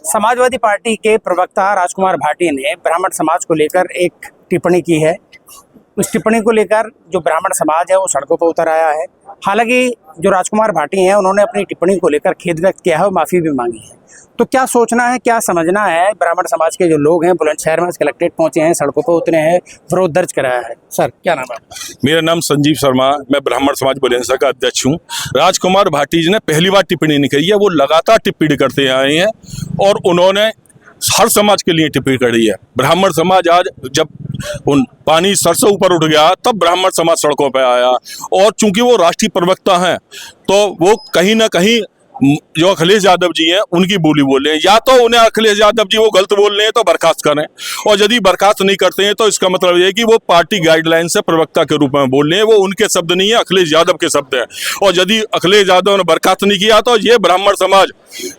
Samajwadi party के प्रवक्ता राजकुमार भाटी ने ब्राह्मण समाज को लेकर एक टिप्पणी की है। उस टिप्पणी को लेकर जो ब्राह्मण समाज है वो सड़कों पर उतर आया है। हालांकि जो राजकुमार भाटी हैं उन्होंने अपनी टिप्पणी को लेकर खेद व्यक्त किया है और माफ़ी भी मांगी है। तो क्या सोचना है, क्या समझना है, ब्राह्मण समाज के जो लोग हैं बुलंदशहर में कलेक्ट्रेट पहुंचे हैं, सड़कों पर उतरे हैं, विरोध दर्ज कराया है। सर क्या नाम है? मेरा नाम संजीव शर्मा, मैं ब्राह्मण समाज बुलंदशहर का अध्यक्ष हूँ। राजकुमार भाटी जी ने पहली बार टिप्पणी नहीं करी है, वो लगातार टिप्पणी करते आए हैं और उन्होंने हर समाज के लिए टिप्पणी करी है। ब्राह्मण समाज आज जब उन पानी सर से ऊपर उठ गया तब ब्राह्मण समाज सड़कों पर आया और चूंकि वो राष्ट्रीय प्रवक्ता हैं तो वो कहीं ना कहीं जो अखिलेश यादव जी हैं उनकी बोली बोल रहे हैं। या तो उन्हें अखिलेश यादव जी वो गलत बोल रहे हैं तो बर्खास्त करें, और यदि बर्खास्त नहीं करते हैं तो इसका मतलब ये है कि वो पार्टी गाइडलाइन से प्रवक्ता के रूप में बोल रहे हैं। वो उनके शब्द नहीं है, अखिलेश यादव के शब्द हैं। और यदि अखिलेश यादव ने बर्खास्त नहीं किया तो ये ब्राह्मण समाज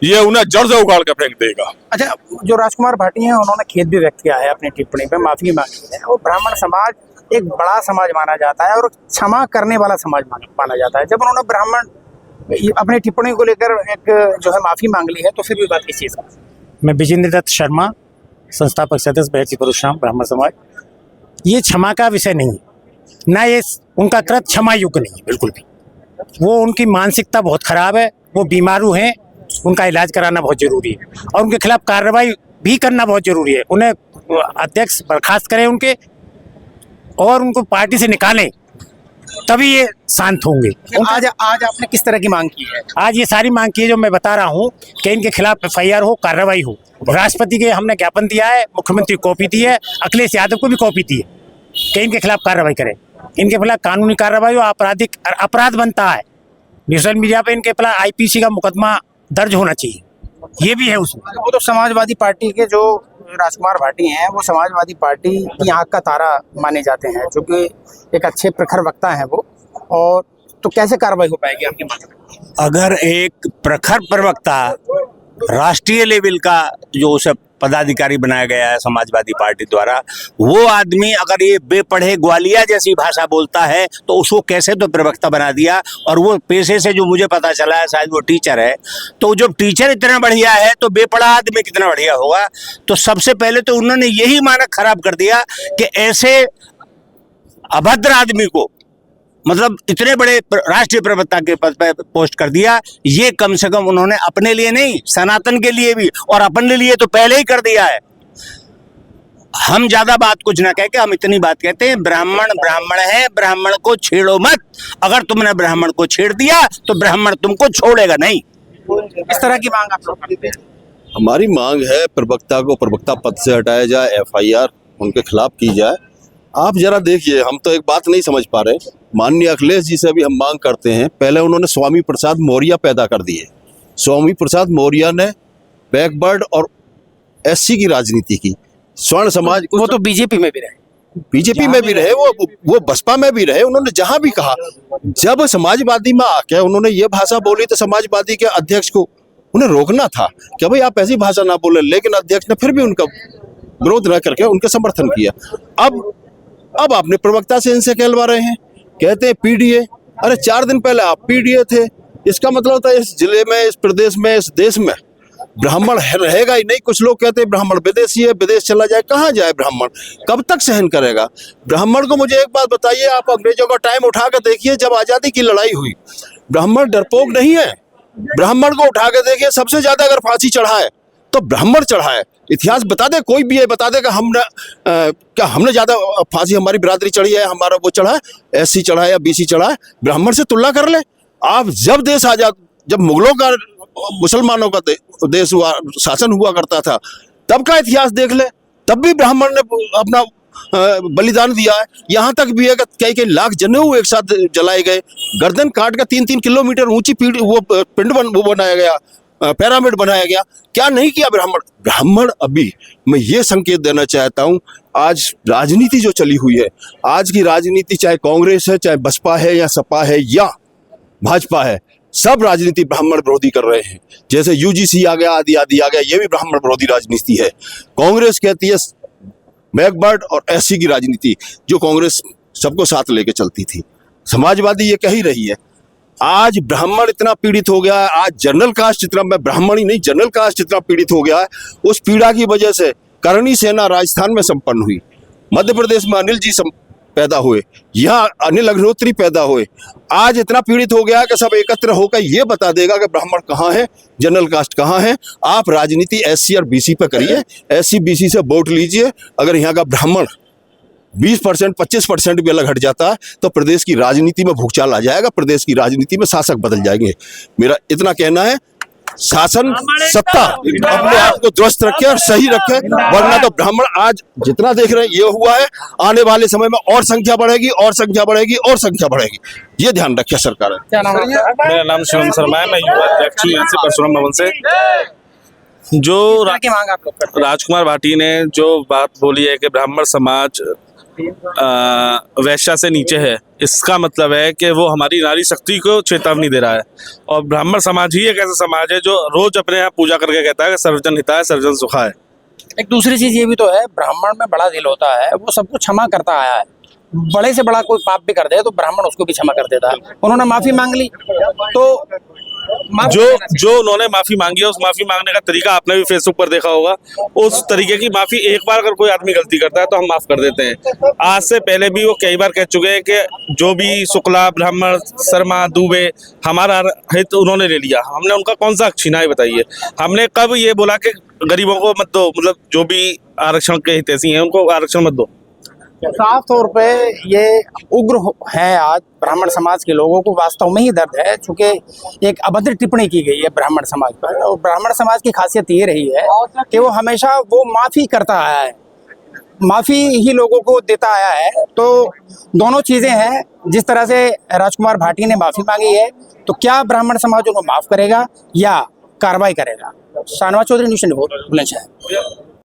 ये उन्हें जड़ से उखाड़ कर फेंक देगा। अच्छा, जो राजकुमार भाटी हैं उन्होंने खेद भी व्यक्त किया है अपनी टिप्पणी पर, माफ़ी मांगी है। और ब्राह्मण समाज एक बड़ा समाज माना जाता है और क्षमा करने वाला समाज माना जाता है। जब उन्होंने ब्राह्मण अपनी टिप्पणी को लेकर एक जो है माफ़ी मांग ली है तो फिर भी बात किस चीज़ का? मैं विजेंद्र दत्त शर्मा, संस्थापक सदस्य बैरची परशुराम ब्राह्मण समाज। ये क्षमा का विषय नहीं है, ना ये उनका कृत क्षमा युक्त नहीं है बिल्कुल भी। वो उनकी मानसिकता बहुत खराब है, वो बीमारू हैं, उनका इलाज कराना बहुत जरूरी है और उनके खिलाफ कार्रवाई भी करना बहुत जरूरी है। उन्हें अध्यक्ष बर्खास्त करें उनके और उनको पार्टी से निकालें, तभी ये शांत होंगे। आज आपने किस तरह की मांग की है? आज ये सारी मांग की है जो मैं बता रहा हूँ कि इनके खिलाफ FIR हो, कार्रवाई हो। राष्ट्रपति के हमने ज्ञापन दिया है, मुख्यमंत्री को कॉपी दी है, अखिलेश यादव को भी कॉपी दी है कि इनके खिलाफ कार्रवाई करें। इनके खिलाफ कानूनी कार्रवाई हो, आपराधिक अपराध बनता है। सोशल मीडिया पे इनके खिलाफ IPC का मुकदमा दर्ज होना चाहिए, ये भी है उसमें। वो तो समाजवादी पार्टी के जो राजकुमार भाटी हैं वो समाजवादी पार्टी की आँख का तारा माने जाते हैं, जो कि एक अच्छे प्रखर वक्ता हैं वो। और तो कैसे कार्रवाई हो पाएगी आपकी बात में? अगर एक प्रखर प्रवक्ता राष्ट्रीय लेवल का जो सब पदाधिकारी बनाया गया है समाजवादी पार्टी द्वारा, वो आदमी अगर ये बेपढ़े ग्वालिया जैसी भाषा बोलता है तो उसको कैसे तो प्रवक्ता बना दिया। और वो पेशे से जो मुझे पता चला है शायद वो टीचर है, तो जब टीचर इतना बढ़िया है तो बेपढ़ा आदमी कितना बढ़िया होगा। तो सबसे पहले तो उन्होंने यही मानक खराब कर दिया कि ऐसे अभद्र आदमी को, मतलब इतने बड़े राष्ट्रीय प्रवक्ता के पद पर पोस्ट कर दिया। ये कम से कम उन्होंने अपने लिए नहीं, सनातन के लिए भी और अपने लिए तो पहले ही कर दिया है। हम ज्यादा बात कुछ ना कह के हम इतनी बात कहते हैं, ब्राह्मण ब्राह्मण है, ब्राह्मण को छेड़ो मत। अगर तुमने ब्राह्मण को छेड़ दिया तो ब्राह्मण तुमको छोड़ेगा नहीं। इस तरह की मांग आप लोग करते हैं? हमारी मांग है प्रवक्ता को प्रवक्ता पद से हटाया जाए, FIR उनके खिलाफ की जाए। आप जरा देखिए, हम तो एक बात नहीं समझ पा रहे। माननीय अखिलेश जी से भी हम मांग करते हैं, पहले उन्होंने स्वामी प्रसाद मौर्य पैदा कर दिए। स्वामी प्रसाद मौर्य ने बैकवर्ड और SC की राजनीति की। स्वर्ण समाज वो तो बीजेपी में भी रहे, बीजेपी में भी रहे, वो बसपा में भी रहे। उन्होंने जहां भी कहा, जब समाजवादी में आके उन्होंने ये भाषा बोली तो समाजवादी के अध्यक्ष को उन्हें रोकना था कि भाई आप ऐसी भाषा ना बोले, लेकिन अध्यक्ष ने फिर भी उनका विरोध न करके उनका समर्थन किया। अब आपने प्रवक्ता से इनसे कहलवा रहे हैं, कहते हैं PDA। अरे 4 दिन पहले आप PDA थे। इसका मतलब होता है इस जिले में, इस प्रदेश में, इस देश में ब्राह्मण रहेगा ही नहीं। कुछ लोग कहते हैं ब्राह्मण विदेशी है, विदेश चला जाए। कहाँ जाए ब्राह्मण? कब तक सहन करेगा ब्राह्मण को? मुझे एक बात बताइए, आप अंग्रेजों का टाइम उठा कर देखिए, जब आजादी की लड़ाई हुई, ब्राह्मण डरपोक नहीं है। ब्राह्मण को उठा कर देखिए, सबसे ज्यादा अगर फांसी चढ़ाए तो ब्राह्मण चढ़ाए। इतिहास बता दे, कोई भी ये बता दे कि हमने ज्यादा फांसी हमारी बिरादरी चढ़ी है, हमारा वो चढ़ा है, SC चढ़ा है या BC चढ़ा है, ब्राह्मण से तुलना कर ले। आप जब देश आजाद, जब मुगलों का मुसलमानों का देश हुआ, शासन हुआ करता था, तब का इतिहास देख ले, तब भी ब्राह्मण ने अपना बलिदान दिया है। यहाँ तक भी है कि कई लाख जनेऊ एक साथ जलाए गए, गर्दन काट कर 3-3 किलोमीटर ऊंची पिंड बनाया गया, पिरामिड बनाया गया। क्या नहीं किया ब्राह्मण? अभी मैं ये संकेत देना चाहता हूँ, आज राजनीति जो चली हुई है, आज की राजनीति चाहे कांग्रेस है, चाहे बसपा है, या सपा है, या भाजपा है, सब राजनीति ब्राह्मण विरोधी कर रहे हैं। जैसे UGC आ गया, आदि आदि आ गया, ये भी ब्राह्मण विरोधी राजनीति है। कांग्रेस कहती है बैकवर्ड और SC की राजनीति, जो कांग्रेस सबको साथ लेके चलती थी। समाजवादी ये कह ही रही है, आज ब्राह्मण इतना पीड़ित हो गया है, आज जनरल कास्ट इतना, मैं ब्राह्मण ही नहीं जनरल कास्ट इतना पीड़ित हो गया है। उस पीड़ा की वजह से करणी सेना राजस्थान में संपन्न हुई, मध्य प्रदेश में अनिल जी पैदा हुए, यहाँ अनिल अग्निहोत्री पैदा हुए। आज इतना पीड़ित हो गया कि सब एकत्र होकर ये बता देगा कि ब्राह्मण कहाँ है, जनरल कास्ट कहाँ है। आप राजनीति SC और BC पे करिए, SC BC से वोट लीजिए। अगर यहाँ का ब्राह्मण 20% 25% भी अलग हट जाता है तो प्रदेश की राजनीति में भूचाल आ जाएगा, प्रदेश की राजनीति में शासक बदल जाएंगे। मेरा इतना कहना है, शासन सत्ता अपने आप को दुरुस्त रखे और सही रखे, वरना तो ब्राह्मण आज जितना देख रहे हैं ये हुआ है, आने वाले समय में और संख्या बढ़ेगी और संख्या बढ़ेगी और संख्या बढ़ेगी। ये ध्यान रखे सरकार। क्या नाम है आपका? मेरा नाम शिवम शर्मा है, मैं युवा अध्यक्ष हूँ यहाँ से परशुराम भवन से। जो क्या की मांग आप लोग करते हैं? राजकुमार भाटी ने जो बात बोली है कि ब्राह्मण समाज वैश्या से नीचे है, इसका मतलब है कि वो हमारी नारी शक्ति को चेतावनी दे रहा है। और ब्राह्मण समाज ही एक ऐसा समाज है जो रोज अपने यहाँ पूजा करके कहता है कि सर्वजन हिताय सर्वजन सुखाय। एक दूसरी चीज ये भी तो है, ब्राह्मण में बड़ा दिल होता है, वो सबको क्षमा करता आया है। बड़े से बड़ा कोई पाप भी कर दे तो ब्राह्मण उसको भी क्षमा कर देता है। उन्होंने माफी मांग ली तो जो उन्होंने माफी मांगी है, उस माफी मांगने का तरीका आपने भी फेसबुक पर देखा होगा। उस तरीके की माफी, एक बार अगर कोई आदमी गलती करता है तो हम माफ कर देते हैं। आज से पहले भी वो कई बार कह चुके हैं कि जो भी शुक्ला, ब्राह्मण, शर्मा, दुबे हमारा हित उन्होंने ले लिया। हमने उनका कौन सा छीना है बताइए? हमने कब ये बोला कि गरीबों को मत दो, मतलब जो भी आरक्षण के हितैषी हैं उनको आरक्षण मत दो? साफ तौर पे ये उग्र है। आज ब्राह्मण समाज के लोगों को वास्तव में ही दर्द है, चूंकि एक अभद्र टिप्पणी की गई है ब्राह्मण समाज पर। और ब्राह्मण समाज की खासियत ये रही है कि वो हमेशा वो माफी करता आया है, माफी ही लोगों को देता आया है। तो दोनों चीजें हैं। जिस तरह से राजकुमार भाटी ने माफी मांगी है, तो क्या ब्राह्मण समाज उनको माफ करेगा या कार्रवाई करेगा? शाहनवाज चौधरी, न्यूज़ 24, बुलंदशहर।